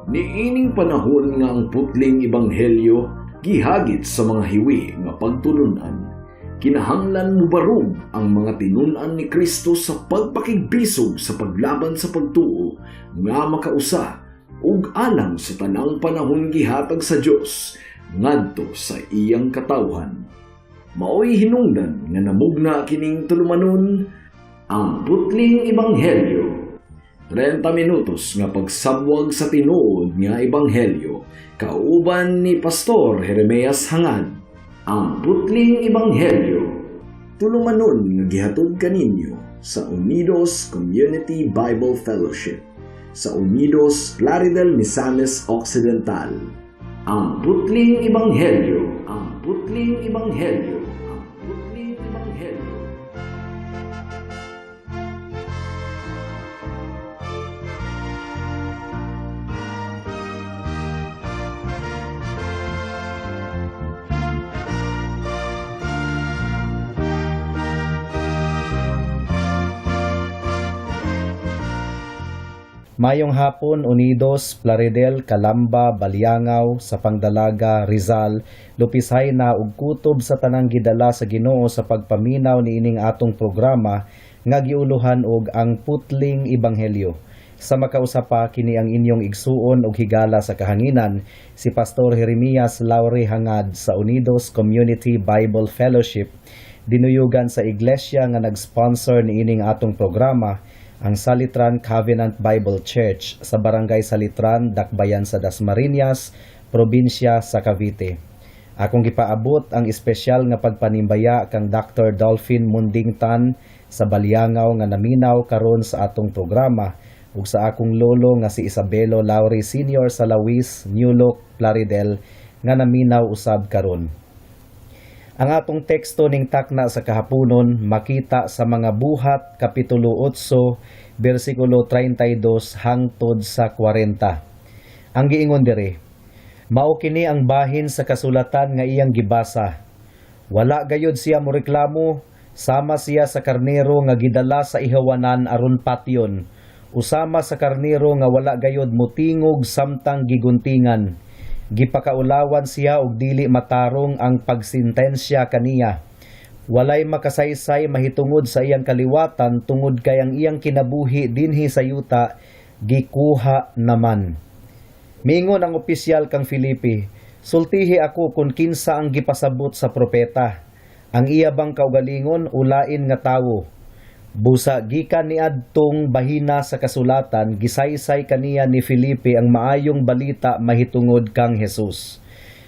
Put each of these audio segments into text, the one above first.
Niining panahon nga ang putling ebanghelyo gihagit sa mga hiwi nga pagtulunan. Kinahanglan mubarog ang mga tinunan ni Kristo sa pagpakigbisog sa paglaban sa pagtuo nga makausa ug alang sa tanang panahon gihatag sa Dios ngadto sa iyang katawhan. Maoy hinungdan nga namugna kining tulumanon ang putling ebanghelyo. 30 minutos nga pagsabwag sa tinuod nga ebanghelyo kauban ni Pastor Jeremias Hangad. Ang putling ebanghelyo tulumanon nga gihatod kaninyo sa Unidos Community Bible Fellowship sa Unidos Plaridel, Misamis Occidental. Ang putling ebanghelyo, ang putling ebanghelyo, ang putling ebanghelyo. Mayong hapon, Unidos, Plaridel, Calamba, Baliangaw, sa Pangdalaga, Rizal, lupisay na ug kutob sa tanang gidala sa Ginoo sa pagpaminaw niining atong programa nga giuluhan og ang putling ebanghelyo. Sa makausapa kini ang inyong igsuon ug higala sa kahanginan si Pastor Jeremias Laure Hangad sa Unidos Community Bible Fellowship, dinuyugan sa iglesia nga nag-sponsor niining atong programa, ang Salitran Covenant Bible Church sa Barangay Salitran, Dakbayan sa Dasmariñas, probinsya sa Cavite. Akong gipaabot ang espesyal nga pagpanimbaya kang Dr. Dolphin Mundingtan sa Baliangaw nga naminaw karon sa atong programa ug sa akong lolo nga si Isabelo Laure Sr. sa Lawis, New Look, Plaridel nga naminaw usab karon. Ang atong teksto ning takna sa kahaponon makita sa mga buhat kapitulo 8 bersikulo 32 hangtod sa 40. Ang giingon dire, mao kini ang bahin sa kasulatan nga iyang gibasa. Wala gayud siya moreklamo, sama siya sa karnero nga gidala sa ihawanan aron patyon, usama sa karnero nga wala gayud motingog samtang giguntingan. Gipakaulawan siya og dili matarong ang pagsintensya kaniya. Walay makasaysay mahitungod sa iyang kaliwatan tungod kay ang iyang kinabuhi dinhi sa yuta gikuha naman. Mingon ang opisyal kang Filipi, sultihi ako kung kinsa ang gipasabot sa propeta. Ang iya bang kaugalingon ulain nga tawo. Busa gikan niadtong bahina sa kasulatan gisaysay kaniya ni Felipe ang maayong balita mahitungod kang Hesus.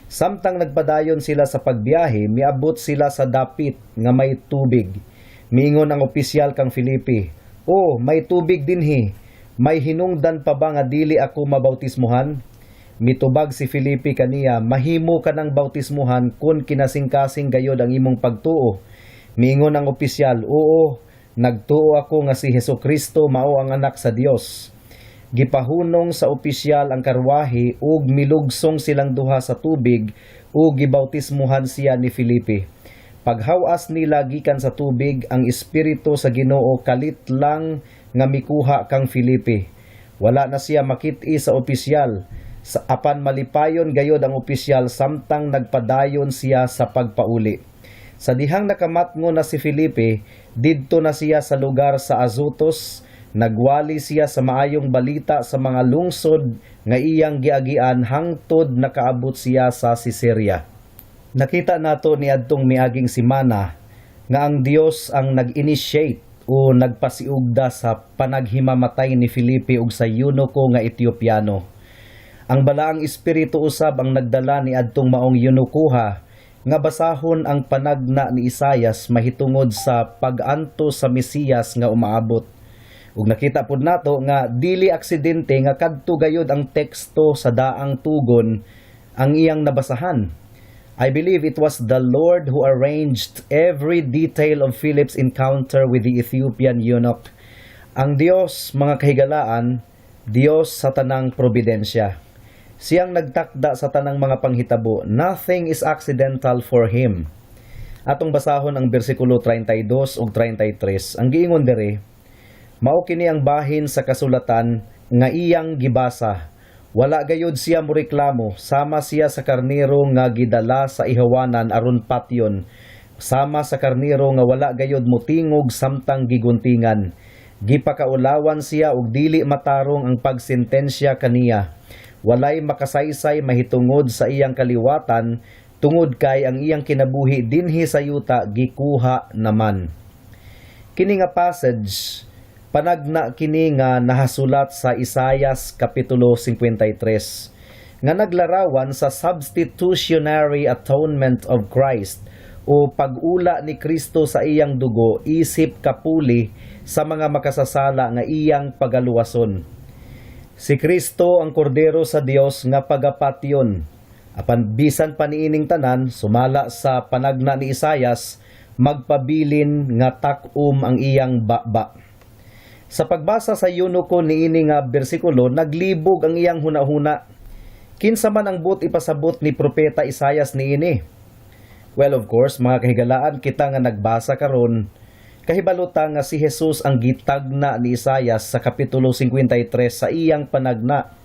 Samtang nagpadayon sila sa pagbiyahe, miabot sila sa dapit nga may tubig. Miingon ang opisyal kang Felipe, "Oh, may tubig dinhi. May hinungdan pa ba nga dili ako mabautismuhan?" Mitubag si Felipe kaniya, "Mahimo ka ng bautismuhan kun kinasingkasing gayod ang imong pagtuo." Miingon ang opisyal, "Oo, nagtuo ako nga si Hesukristo mao ang anak sa Dios." Gipahunong sa opisyal ang karwahe ug milugsong silang duha sa tubig ug gibautismuhan siya ni Felipe. Paghawas nila gikan sa tubig, ang espiritu sa Ginoo kalit lang nga mikuha kang Felipe. Wala na siya makit-i sa opisyal. Sa apan malipayon gayod ang opisyal samtang nagpadayon siya sa pagpauli. Sa dihang nakamatngo na si Felipe, didto na siya sa lugar sa Azotus, nagwali siya sa maayong balita sa mga lungsod nga iyang giagian hangtod nakaabot siya sa Caesarea. Nakita nato niadtong miaging semana nga ang Dios ang nag-initiate o nagpasiugda sa panaghimamatay ni Felipe ug sa eunuko nga Etiopiano. Ang balaang espiritu usab ang nagdala ni adtong maong eunukuha nga basahon ang panagna ni Isayas mahitungod sa pag-anto sa Mesiyas nga umaabot. Ug nakita pud nato nga dili aksidente nga kadto gayud ang teksto sa daang tugon ang iyang nabasahan. I believe it was the Lord who arranged every detail of Philip's encounter with the Ethiopian eunuch. Ang Dios, mga kahigalaan, Dios sa tanang probidensya. Siyang nagtakda sa tanang mga panghitabo. Nothing is accidental for Him. Atong basahon ang bersikulo 32 ug 33. Ang giingon dere, mao kini ang bahin sa kasulatan nga iyang gibasa. Wala gayud siya moreklamo, sama siya sa karnero nga gidala sa ihawanan aron patyon, sama sa karnero nga wala gayud motingog samtang giguntingan. Gipakaulawan siya og dili matarong ang pagsentensya kaniya. Walay makasaysay mahitungod sa iyang kaliwatan, tungod kay ang iyang kinabuhi dinhi sa yuta gikuha naman. Kini nga passage panagna kini nga nahasulat sa Isaias kapitulo 53 nga naglarawan sa substitutionary atonement of Christ o pag-ula ni Kristo sa iyang dugo isip kapuli sa mga makasasala nga iyang pagaluwason. Si Kristo ang kordero sa Dios nga pagapatyon. Apan bisan pa niining tanan sumala sa panagna ni Isaias magpabilin nga tak-um ang iyang baba. Sa pagbasa sa yunuko niini nga bersikulo, naglibog ang iyang hunahuna. Kinsa man ang but ipasabot ni Propeta Isaias niini? Well, of course, mga kahigalaan, kita nga nagbasa karon, kahibaluta nga si Jesus ang gitagna ni Isaias sa kapitulo 53 sa iyang panagna.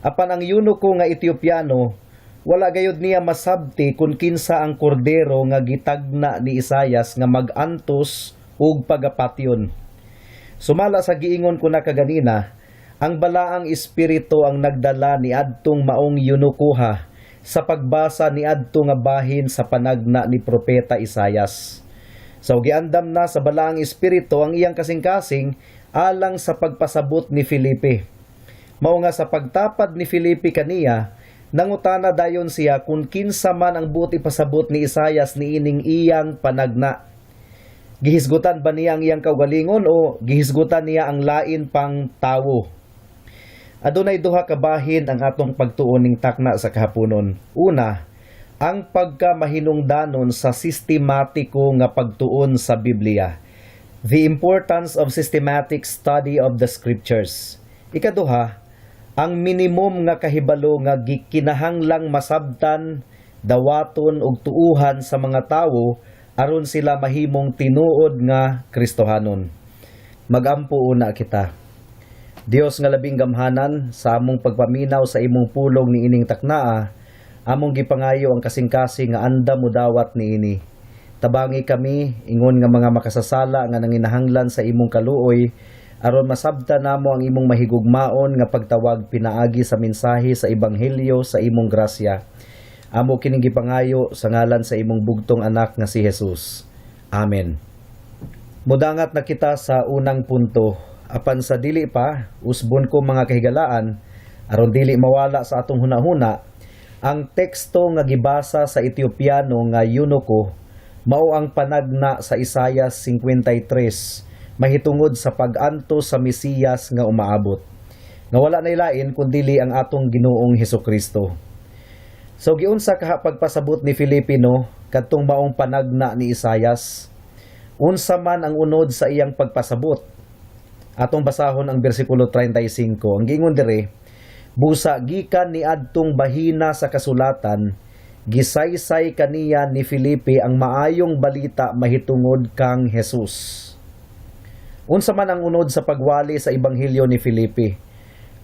Apan ang yunuko nga Etiopiano, wala gayud niya masabti kung kinsa ang kordero nga gitagna ni Isaias nga mag-antos ug pagapatyon. Sumala sa giingon ko na kaganina, ang balaang espiritu ang nagdala ni adtong maong yunukuha sa pagbasa ni adto nga bahin sa panagna ni Propeta Isaias. So giandam na sa balaang espiritu ang iyang kasing-kasing alang sa pagpasabot ni Filipe. Mao nga sa pagtapad ni Filipe kaniya, nangutana dayon siya kung kinsa man ang buti pasabot ni Isaias niining iyang panagna. Gihisgutan ba niya ang iyang kaugalingon o gihisgutan niya ang lain pang tawo? Adunay duha ka bahin ang atong pagtuon ning takna sa kahaponon. Una, ang pagkamahinungdanon sa sistematiko nga pagtuon sa Biblia. The importance of systematic study of the scriptures. Ikaduha, ang minimum nga kahibalo nga gikinahanglang masabtan, dawaton ug tuuhan sa mga tawo aron sila mahimong tinuod nga Kristohanon. Magampo una kita. Dios nga labing gamhanan sa among pagpaminaw sa imong pulong ni ining taknaa, among gipangayo ang kasing-kasing nga anda mo dawat niini. Tabangi kami ingon nga mga makasasala nga nanginahanglan sa imong kaluoy aron masabtan namo ang imong mahigugmaon nga pagtawag pinaagi sa mensahe sa ebanghelyo sa imong grasya. Amo kining gipangayo sa ngalan sa imong bugtong anak nga si Jesus. Amen. Mudangat na kita sa unang punto. Apan sa dili pa, usbon ko mga kahigalaan, aron dili mawala sa atong hunahuna, ang teksto nga gibasa sa Etiopiano nga yunuko, mao ang panagna sa Isaias 53, mahitungod sa pag-anto sa Mesiyas nga umaabot. Nga wala na ilain kundili ang atong Ginoong Hesukristo. So giunsa kaha pagpasabot ni Filipino kadtong maong panagna ni Isaias? Unsa man ang unod sa iyang pagpasabot? Atong basahon ang bersikulo 35. Ang giingon dire, busa gikan ni adtong bahina sa kasulatan, gisaysay kaniya ni Filipe ang maayong balita mahitungod kang Jesus. Unsa man ang unod sa pagwali sa ebanghelyo ni Filipe?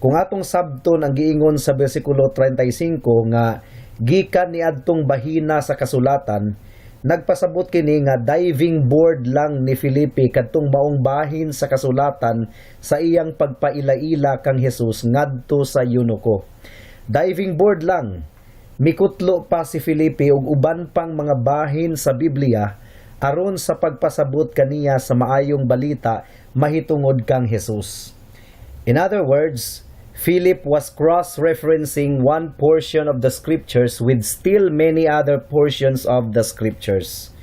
Kung atong sabton ang giingon sa bersikulo 35 nga gikan ni adtong bahina sa kasulatan, nagpasabot kini nga diving board lang ni Filipe kadtong maong bahin sa kasulatan sa iyang pagpailaila kang Jesus ngadto sa yunuko. Diving board lang. Mikutlo pa si Filipe og uban pang mga bahin sa Biblia aron sa pagpasabot kaniya sa maayong balita mahitungod kang Jesus. In other words, Philip was cross-referencing one portion of the scriptures with still many other portions of the scriptures.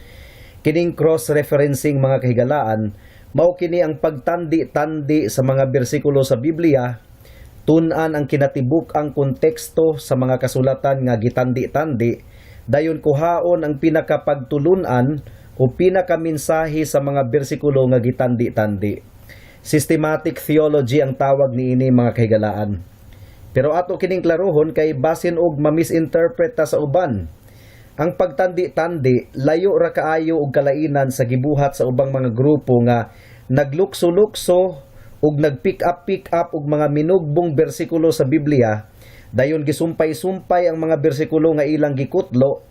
Kining cross-referencing mga kahigalaan, mao kini ang pagtandi-tandi sa mga bersikulo sa Biblia, tun-an ang kinatibuk ang konteksto sa mga kasulatan nga gitandi-tandi, dayon kuhaon ang pinakapagtulunan o pinakaminsahe sa mga bersikulo nga gitandi-tandi. Systematic theology ang tawag niini mga kahigalaan. Pero ato kining klarohon kay basin og ma-misinterpret ta sa uban. Ang pagtandi-tandi layo ra kaayo og kalainan sa gibuhat sa ubang mga grupo nga naglukso-lukso ug nagpick up og mga minugbong bersikulo sa Biblia Dayon gisumpay-sumpay ang mga bersikulo nga ilang gikutlo.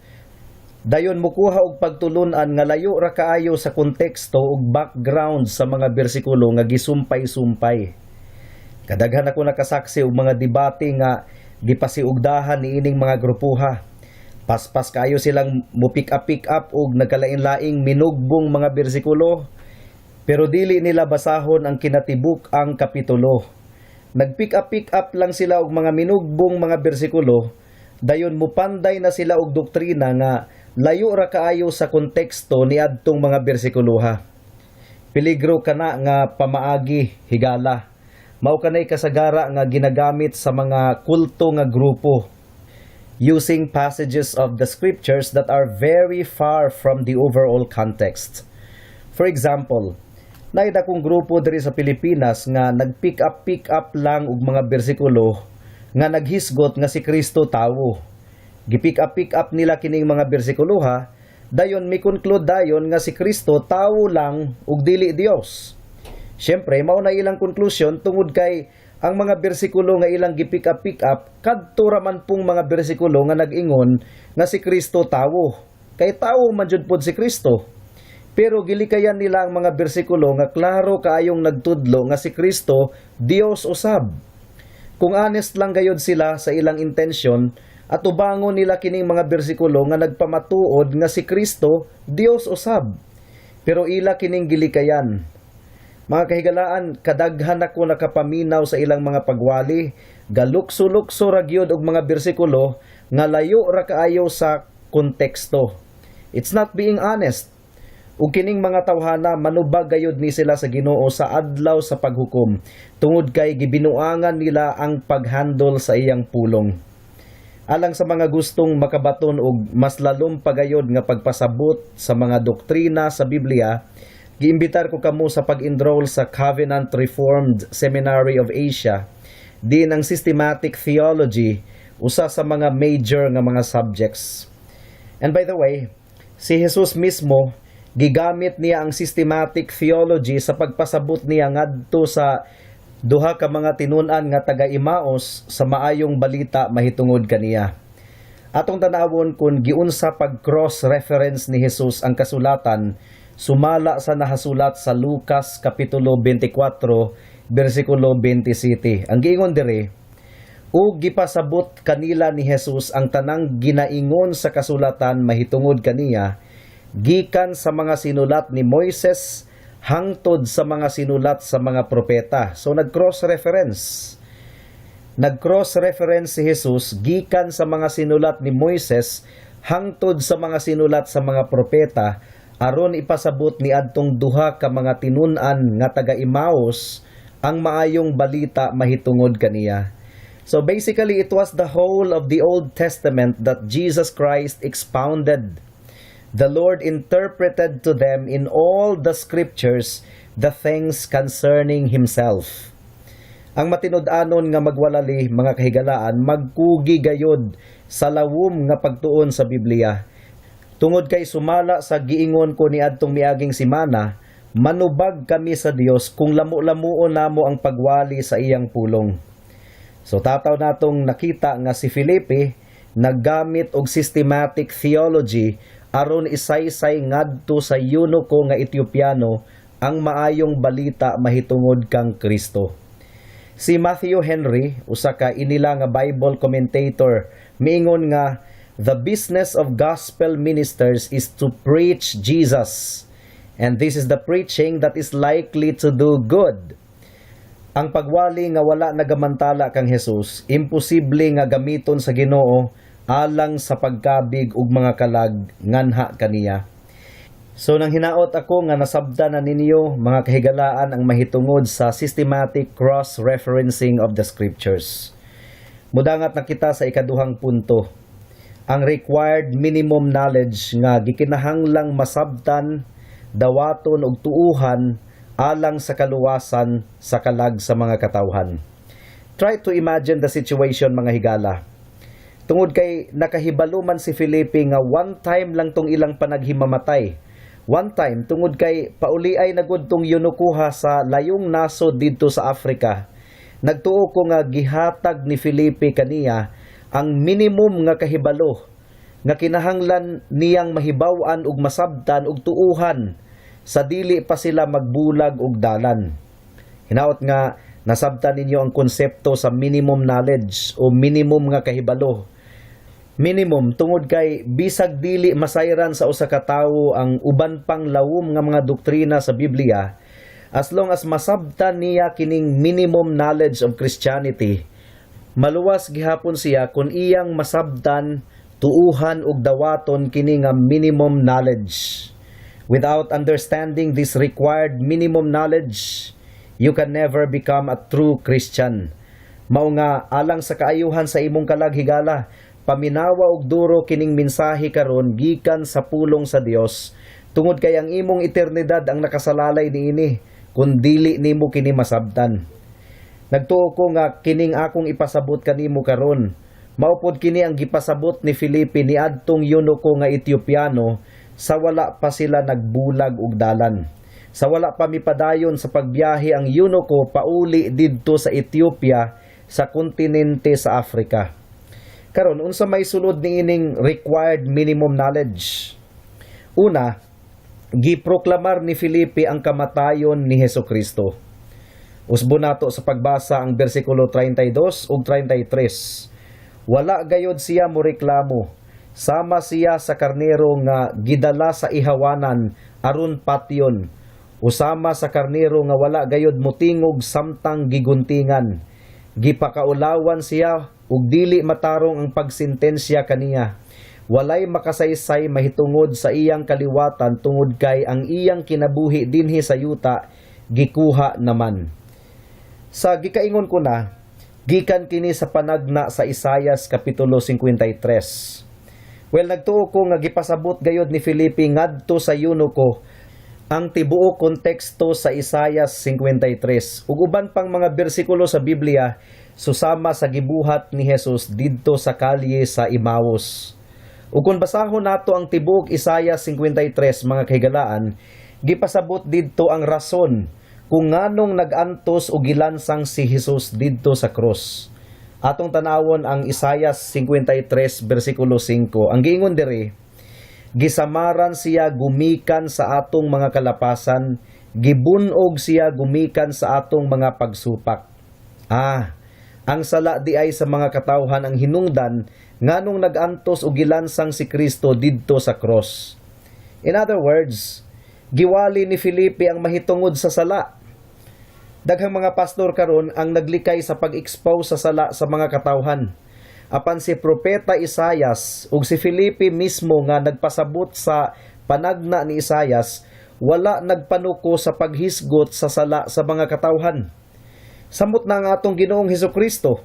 Dayon mukuha og pagtulunan nga layo ra kaayo sa konteksto ug background sa mga bersikulo nga gisumpay-sumpay. Kadaghan ako nakasaksi og mga debate nga gipasiugdahan niining mga grupuha. Paspas kaayo silang mo-pick up og nagkalain-laing minugbong mga bersikulo, pero dili nila basahon ang kinatibuk ang kapitulo. Nag-pick up lang sila og mga minugbong mga bersikulo, dayon mupanday na sila og doktrina nga layo ra kaayo sa konteksto ni adtong mga bersikuluha. Peligro kana nga pamaagi higala. Mao kanay kasagara nga ginagamit sa mga kulto nga grupo, using passages of the scriptures that are very far from the overall context. For example, naay dakong grupo diri sa Pilipinas nga nag-pick up lang og mga bersikulo nga naghisgot nga si Kristo tawo. Gipick up nila kining mga bersikuluha, dayon mi-conclude dayon nga si Kristo tawo lang ug dili Dios. Syempre mao na ilang conclusion tungod kay ang mga bersikulo nga ilang gipick up kadto ra man pong mga bersikulo nga nag-ingon nga si Kristo tawo. Kay tawo man jud pod si Kristo. Pero gilikayan nila ang mga bersikulo nga klaro kaayong nagtudlo nga si Kristo Dios usab. Kung honest lang gayud sila sa ilang intensyon, at ubangon nila kining mga bersikulo nga nagpamatuod nga si Kristo Dios usab. Pero ila kining gilikayan. Mga kahigalaan, kadaghan ako nakapaminaw sa ilang mga pagwali, galukso-lukso ra gyud og mga bersikulo nga layo ra kaayo sa konteksto. It's not being honest. Ug kining mga tawhana manubag gayud ni sila sa Ginoo sa adlaw sa paghukom, tungod kay gibinuangan nila ang paghandle sa iyang pulong. Alang sa mga gustong makabaton og mas lalom pagayod nga pagpasabot sa mga doktrina sa Biblia, giimbitar ko kamo sa pag-enroll sa Covenant Reformed Seminary of Asia. Din ang systematic theology, usa sa mga major nga mga subjects. And by the way, si Jesus mismo gigamit niya ang systematic theology sa pagpasabot niya ngadto sa duha ka mga tinun-an nga taga-Imaos sa maayong balita mahitungod kaniya. Atong tanawon kung giunsa pag cross-reference ni Jesus ang kasulatan, sumala sa nahasulat sa Lucas kapitulo 24 bersikulo 27. Ang giingon diri, ug gipasabot kanila ni Jesus ang tanang ginaingon sa kasulatan mahitungod kaniya, gikan sa mga sinulat ni Moises hangtod sa mga sinulat sa mga propeta. So nag-cross-reference. Nag-cross-reference si Jesus gikan sa mga sinulat ni Moises hangtod sa mga sinulat sa mga propeta aron ipasabot ni adtong duha ka mga tinun-an nga taga-Imaos ang maayong balita mahitungod kaniya. So basically it was the whole of the Old Testament that Jesus Christ expounded. The Lord interpreted to them in all the scriptures the things concerning Himself. Ang matinud-anon nga magwalali, mga kahigalaan, magkugi gayod sa lawom nga pagtuon sa Biblia. Tungod kay sumala sa giingon ko ni adtong miaging simana, manubag kami sa Dios kung lamu-lamuon namo ang pagwali sa iyang pulong. So tataw natong nakita nga si Felipe naggamit og systematic theology aron isaysay ngadto sa eunuko nga Ethiopiano ang maayong balita mahitungod kang Kristo. Si Matthew Henry, usa ka inila nga Bible commentator, miingon nga the business of gospel ministers is to preach Jesus, and this is the preaching that is likely to do good. Ang pagwali nga wala nagamantala kang Jesus, imposible nga gamiton sa Ginoo alang sa pagkabig ug mga kalag nganha kaniya. So nang hinaot ako nga nasabdan na ninyo mga kahigalaan ang mahitungod sa systematic cross-referencing of the scriptures. Mudangat na kita sa ikaduhang punto. Ang required minimum knowledge nga gikinahanglang masabtan, dawaton ug tuuhan alang sa kaluwasan sa kalag sa mga katawhan. Try to imagine the situation mga higala. Tungod kay nakahibalo man si Felipe nga one time lang tong ilang panaghimamatay. One time tungod kay pauli ay nagud tong yunukuha sa layong nasod didto sa Africa. Nagtuo ko nga gihatag ni Felipe kaniya ang minimum nga kahibalo nga kinahanglan niyang mahibaw-an ug masabtan ug tuuhan sa dili pa sila magbulag og dalan. Hinaot nga nasabtan ninyo ang konsepto sa minimum knowledge o minimum nga kahibalo. Minimum tungod kay bisag dili masayran sa usa ka tawo ang uban pang lawom nga mga doktrina sa Biblia, as long as masabtan niya kining minimum knowledge of Christianity, maluwas gihapon siya kung iyang masabtan, tuuhan ug dawaton kini nga minimum knowledge. Without understanding this required minimum knowledge, you can never become a true Christian. Mao nga alang sa kaayuhan sa imong kalaghigala, paminawa og duro kining mensahe karon gikan sa pulong sa Dios, tungod kay ang imong eternidad ang nakasalalay niini kun dili nimo kini masabtan. Nagtuo ko nga kining akong ipasabot kanimo karon, maupod kini ang gipasabot ni Felipe niadtong eunuko nga Etiopiano sa wala pa sila nagbulag og dalan. Sa wala pa mipadayon sa pagbiyahe ang eunuko pauli didto sa Ethiopia sa kontinente sa Africa. Karon unsa may sulod niining required minimum knowledge? Una, giproklamar ni Felipe ang kamatayon ni Hesukristo. Usbo nato sa pagbasa ang bersikulo 32 ug 33. Wala gayod siya moreklamo, sama siya sa karnero nga gidala sa ihawanan aron patyon, usama sa karnero nga wala gayod motingog samtang giguntingan. Gipakaulawan siya ug dili matarong ang pagsintensya kaniya. Walay makasaysay mahitungod sa iyang kaliwatan tungod kay ang iyang kinabuhi dinhi sa yuta gikuha naman. Sa gikaingon ko na, gikan kini sa panagna sa Isaias kapitulo 53. Well, nagtuo ko nga gipasabot gayod ni Felipe ngadto sa eunuko ang tibuok konteksto sa Isaias 53 ug uban pang mga bersikulo sa Biblia susama sa gibuhat ni Jesus didto sa kalye sa Emmaus. Ug kung basahon nato ang tibuok Isaias 53 mga kahigalaan, gipasabot didto ang rason kung nganong nag-antos o gilansang si Jesus didto sa cross. Atong tanawon ang Isaias 53 bersikulo 5. Ang giingon diri, gisamaran siya gumikan sa atong mga kalapasan, gibunog siya gumikan sa atong mga pagsupak. Ang sala di ay sa mga katawhan ang hinungdan nganong nag-antos o gilansang si Kristo didto sa cross. In other words, giwali ni Felipe ang mahitungod sa sala. Daghang mga pastor karon ang naglikay sa pag-expose sa sala sa mga katawhan. Apan si Propeta Isaias ug si Felipe mismo nga nagpasabot sa panagna ni Isaias, wala nagpanuko sa paghisgot sa sala sa mga katawhan. Samot na ang atong Ginoong Hesukristo.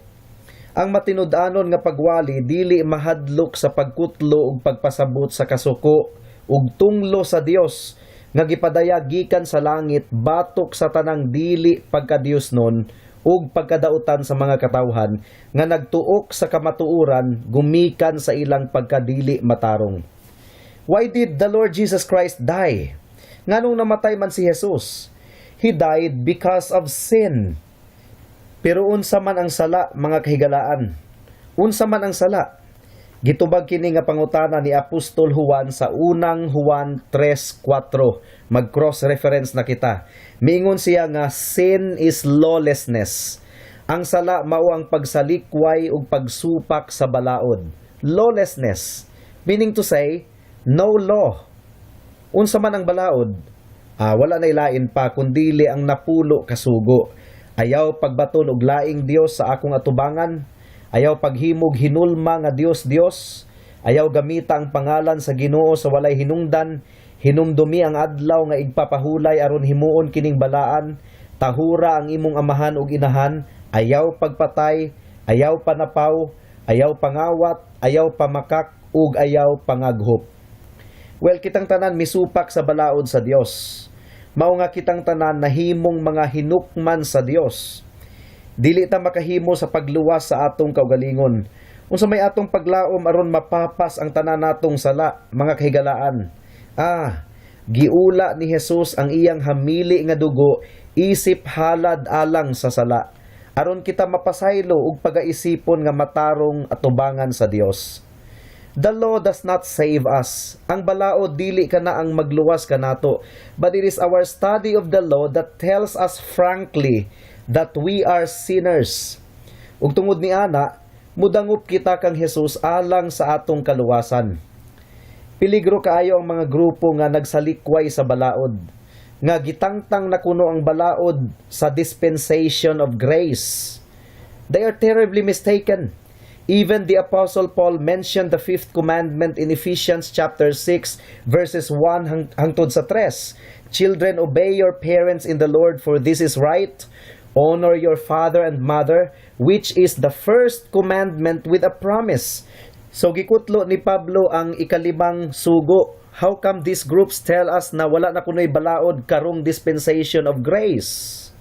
Ang matinud-anon nga pagwali dili mahadlok sa pagkutlo ug pagpasabot sa kasuko ug tunglo sa Dios nga gipadaya gikan sa langit batok sa tanang dili pagka-Diosnon ug pagkadautan sa mga katawhan nga nagtuok sa kamatuoran gumikan sa ilang pagkadili matarong. Why did the Lord Jesus Christ die? Nganong namatay man si Jesus? He died because of sin. Pero unsa man ang sala, mga kahigalaan? Unsa man ang sala? Gitubag kini nga pangutana ni Apostol Juan sa unang Juan 3:4. Mag-cross-reference na kita. Miingon siya nga sin is lawlessness. Ang sala mao ang pagsalikway ug pagsupak sa balaod. Lawlessness, meaning to say, no law. Unsa man ang balaod? Wala na ilain pa kundili ang napulo kasugo. Ayaw pagbaton og laing Dios sa akong atubangan. Ayaw paghimog hinulma nga Dios. Ayaw gamita ang pangalan sa Ginoo sa walay hinungdan. Hinumdumi ang adlaw nga igpapahulay aron himuon kining balaan. Tahura ang imong amahan ug inahan. Ayaw pagpatay, ayaw panapaw, ayaw pangawat, ayaw pamakak, ug ayaw pangaghop. Well, kitang tanan misupak sa balaod sa Dios. Mao nga kitang tanan nahimong mga hinukman sa Dios. Dili ta makahimo sa pagluwas sa atong kaugalingon. Unsa may atong paglaom aron mapapas ang tanan natong sala, mga kahigalaan. Giula ni Jesus ang iyang hamili nga dugo isip halad alang sa sala. aron kita mapasaylo ug pagaisipon nga matarong atubangan sa Dios. The law does not save us. Ang balaod dili kana ang magluwas kanato, but it is our study of the law that tells us frankly that we are sinners. Ug tungod ni ana, mudangup kita kang Hesus alang sa atong kaluwasan. Peligro kaayo ang mga grupo nga nagsalikway sa balaod, nga gitangtang na kuno ang balaod sa dispensation of grace. They are terribly mistaken. Even the Apostle Paul mentioned the fifth commandment in Ephesians chapter 6 verses 1 hangtod sa 3. Children, obey your parents in the Lord, for this is right. Honor your father and mother, which is the first commandment with a promise. So gikutlo ni Pablo ang ikalimang sugo. How come these groups tell us na wala na kunoy balaod karong dispensation of grace?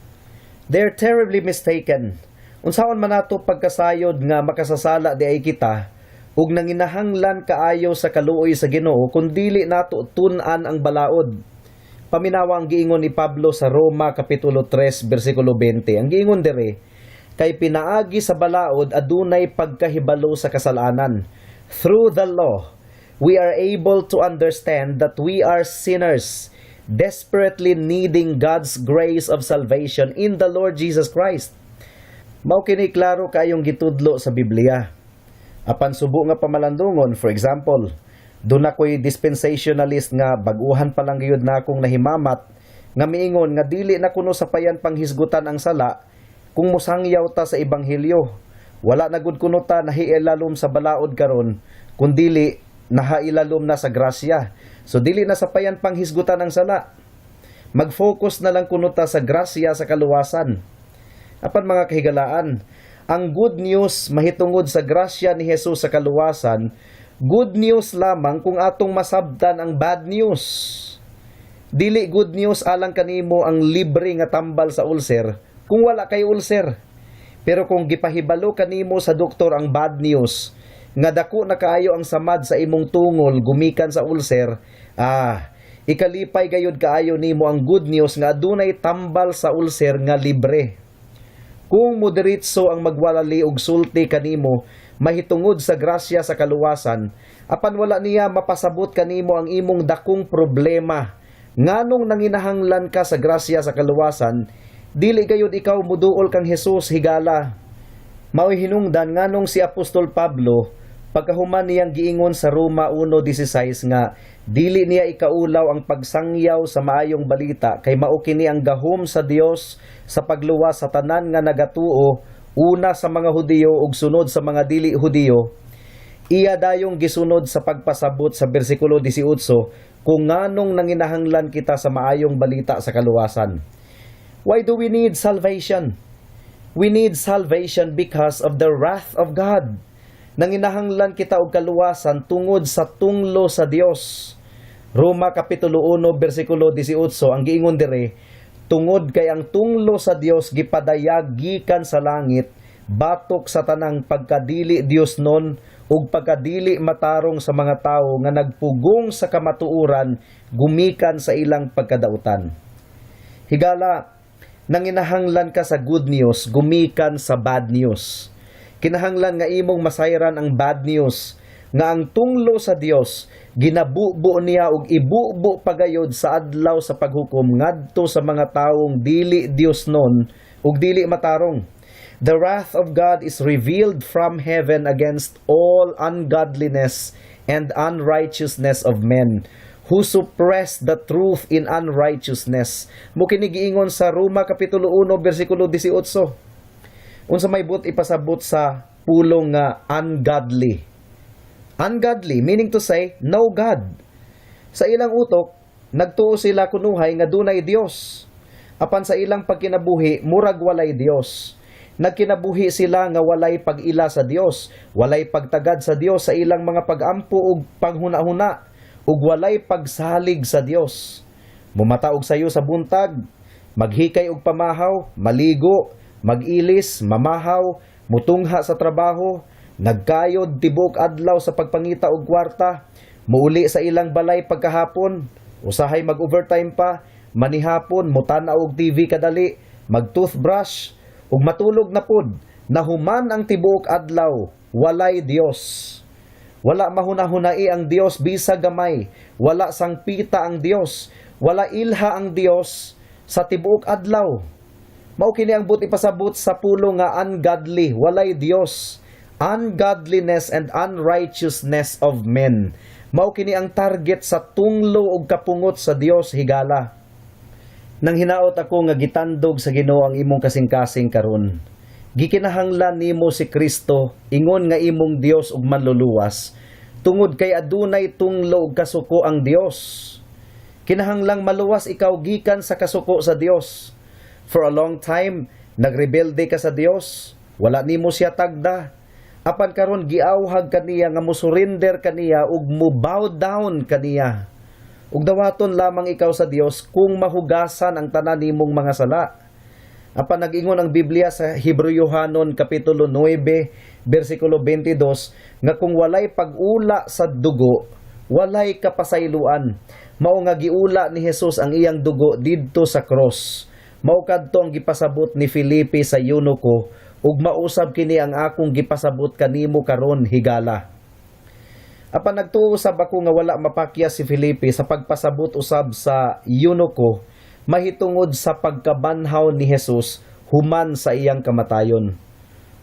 They're terribly mistaken. Unsaon man nato pagkasayod nga makasasala di ay kita, ug nanginahanglan kaayo sa kaluoy sa Ginoo kun dili nato tun-an ang balaod. Paminawa ang giingon ni Pablo sa Roma kapitulo 3 bersikulo 20. Ang giingon dire, kay pinaagi sa balaod adunay pagkahibalo sa kasalanan. Through the law, we are able to understand that we are sinners, desperately needing God's grace of salvation in the Lord Jesus Christ. Mao kini klaro kayong gitudlo sa Biblia. Apan subo nga pamalandungon, for example, doon ako'y dispensationalist nga baguhan pa lang gayud na akong nahimamat, nga miingon nga dili na kuno sapayan panghisgutan ang sala kung musangyaw ta sa ebanghelyo. Wala na gud kuno ta nahiilalom sa balaod karon, kundili nahailalom na sa grasya. So dili na sapayan panghisgutan ang sala. Mag-focus na lang kuno ta sa grasya sa kaluwasan. Apan mga kahigalaan, ang good news mahitungod sa grasya ni Jesus sa kaluwasan, good news lamang kung atong masabtan ang bad news. Dili good news alang kanimo ang libre nga tambal sa ulcer kung wala kay ulcer. Pero kung gipahibalo kanimo sa doktor ang bad news, nga dako na kaayo ang samad sa imong tungol gumikan sa ulcer, ikalipay gayud kaayo nimo ang good news nga adunay tambal sa ulcer nga libre. Kung moderitso ang magwalali og sulti kanimo mahitungod sa grasya sa kaluwasan, apan wala niya mapasabot kanimo ang imong dakong problema, nganong nanginahanglan ka sa grasya sa kaluwasan, dili gayud ikaw muduol kang Hesus higala. Mao'y hinungdan nganong si Apostol Pablo pagkahuman niyang giingon sa Roma 1:16 nga dili niya ikaulaw ang pagsangyaw sa maayong balita kay mao kini ang gahom sa Dios sa pagluwas sa tanan nga nagatuo, una sa mga Hudiyo ug sunod sa mga dili Hudiyo. Iya dayong gisunod sa pagpasabot sa bersikulo 18 kung nganong nanginahanglan kita sa maayong balita sa kaluwasan. Why do we need salvation? We need salvation because of the wrath of God. Nanginahanglan kita og kaluwasan tungod sa tunglo sa Dios. Roma kapitulo 1 bersikulo 18 ang giingon dire, tungod kay ang tunglo sa Dios gipadayag gikan sa langit batok sa tanang pagkadili Dios non ug pagkadili matarong sa mga tawo nga nagpugong sa kamatuoran gumikan sa ilang pagkadautan. Higala, nanginahanglan ka sa good news gumikan sa bad news. Kinahanglan nga imong masayran ang bad news nga ang tunglo sa Dios ginabubo niya og ibubo pagayod sa adlaw sa paghukom ngadto sa mga taong dili Dios non ug dili matarong. The wrath of God is revealed from heaven against all ungodliness and unrighteousness of men who suppress the truth in unrighteousness. Mo kini giingon sa Roma kapitulo 1 bersikulo 18. Unsa may but ipasabot sa pulong nga ungodly. Ungodly meaning to say no God. Sa ilang utok nagtuo sila kunuhay nga dunay Dios. Apan sa ilang pagkinabuhi murag walay Dios. Nagkinabuhi sila nga walay pag-ila sa Dios, walay pagtagad sa Dios sa ilang mga pag-ampo ug panghuna-huna, ug walay pagsalig sa Dios. Mumataog sayo sa buntag, maghikay og pamahaw, maligo, mag-ilis, mamahaw, mutungha sa trabaho, nagkayod tibok adlaw sa pagpangita og kwarta, muuli sa ilang balay pagkahapon, usahay mag-overtime pa, manihapon, mutana og TV kadali, mag-toothbrush, Ug matulog na pud, nahuman ang tibuok adlaw, walay Dios. Wala mahunahunai ang Dios bisa gamay, wala sangpita ang Dios, wala ilha ang Dios sa tibuok adlaw. Mao kini ang buti pasabot sa pulo nga ungodly, walay Dios, ungodliness and unrighteousness of men. Mao kini ang target sa tunglo ug kapungot sa Dios higala. Nang hinaot ako nga gitandog sa Ginoo ang imong kasing-kasing karon. Gikinahanglan nimo si Kristo, ingon nga imong Dios ug manluluwas, tungod kay adunay tunglo ug kasuko ang Dios. Kinahanglang maluwas ikaw gikan sa kasuko sa Dios. For a long time, nagrebelde ka sa Dios, wala nimo siya tagda. Apan karon giawhag kaniya nga mosurrender kaniya ug mo bow down kaniya. Ug dawaton lamang ikaw sa Dios kung mahugasan ang tanan nimong mga sala. Apan nag-ingon ang Biblia sa Hebreyohanon kapitulo 9 bersikulo 22 nga kung walay pag-ula sa dugo, walay kapasayloan. Mao nga giula ni Jesus ang iyang dugo didto sa cross. Mao kadto ang gipasabot ni Filipe sa eunuko ug mausab kini ang akong gipasabot kanimo karon higala. Apan nagtuusab ako nga wala mapakya si Filipe sa pagpasabot usab sa eunuko mahitungod sa pagkabanhaw ni Jesus human sa iyang kamatayon.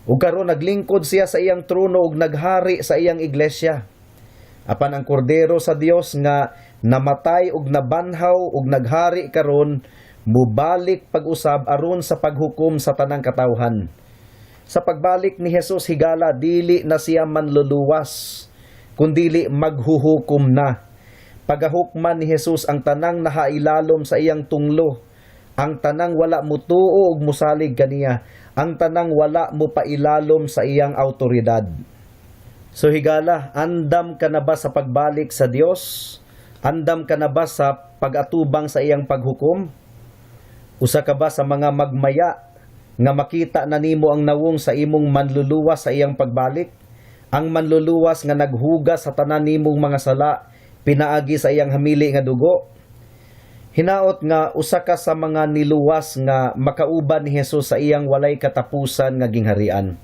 Ug karon naglingkod siya sa iyang trono ug naghari sa iyang iglesia. Apan ang kordero sa Dios nga namatay ug nabanhaw ug naghari karon mubalik pag-usab aron sa paghukom sa tanang katawhan. Sa pagbalik ni Jesus higala dili na siya manluluwas, kundili maghuhukom na. Pagahukman ni Jesus ang tanang nahailalom sa iyang tunglo, ang tanang wala mutuo ug musalig kaniya, ang tanang wala mo pailalom sa iyang awtoridad. So higala, andam ka na ba sa pagbalik sa Dios? Andam ka na ba sa pag-atubang sa iyang paghukom? Usa ka ba sa mga magmaya nga makita na nimo ang nawong sa imong manluluwas sa iyang pagbalik? Ang manluluwas nga naghugas sa tanan nimong mga sala, pinaagi sa iyang hamili nga dugo. Hinaot nga usa ka sa mga niluwas nga makauban ni Jesus sa iyang walay katapusan nga gingharian.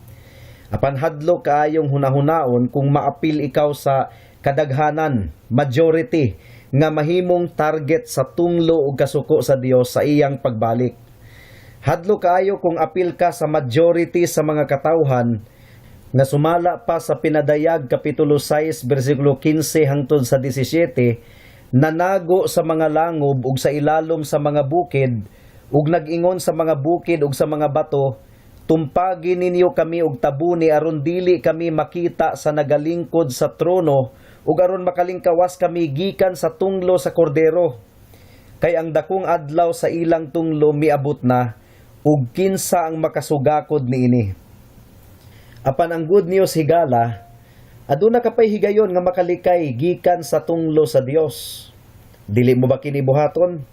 Apan hadlo kaayong hunahunaon kung maapil ikaw sa kadaghanan, majority, nga mahimong target sa tunglo ug kasuko sa Dios sa iyang pagbalik. Hadlo kaayo kung apil ka sa majority sa mga katawhan nga sumala pa sa pinadayag kapitulo 6 bersikulo 15 hangtod sa 17, nanago sa mga langob ug sa ilalom sa mga bukid ug nag-ingon sa mga bukid ug sa mga bato, tumpagi ninyo kami og tabuni aron dili kami makita sa nagalingkod sa trono ug aron makalingkawas kami gikan sa tunglo sa kordero. Kay ang dakong adlaw sa ilang tunglo miabot na ug kinsa ang makasugakod niini. Apan ang good news higala, aduna ka pay higayon nga makalikay gikan sa tunglo sa Dios. Dili mo ba kini buhaton?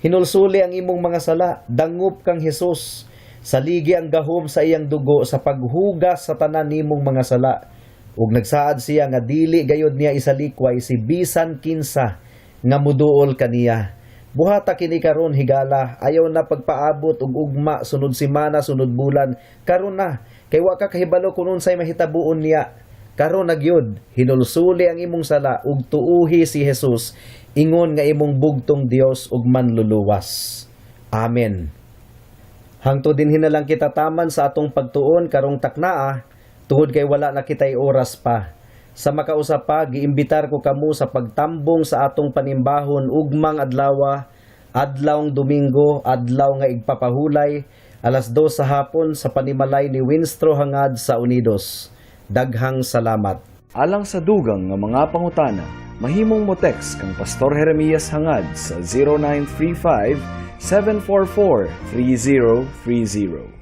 Hinulsuli ang imong mga sala, dangup kang Jesus, saligi ang gahom sa iyang dugo sa paghugas sa tanan nimong mga sala. Ug nagsaad siya nga dili gayud niya isalikway si bisan kinsa nga muduol kaniya. Buhata kini karon higala, ayaw na pagpaabot og ugma sunod semana sunod bulan, karon na. Kay wa ka kahibalo kung unsay mahitabuon niya. Karon nagyud, hinulsuli ang imong sala ug tuuhi si Jesus, ingon nga imong bugtong Dios ug manluluwas. Amen. Hangtod din hinalang kita taman sa atong pagtuon karong taknaa, tuhod kay wala na kitay oras pa. Sa makausap pa, giimbitar ko kamo sa pagtambong sa atong panimbahon ugmang adlaw, adlawng Domingo, adlaw nga igpapahulay, alas 2 sa hapon sa panimalay ni Winstro hangad sa Unidos. Daghang salamat. Alang sa dugang nga mga pangutana, mahimong mo text kang Pastor Jeremias hangad sa 0935 744 3030.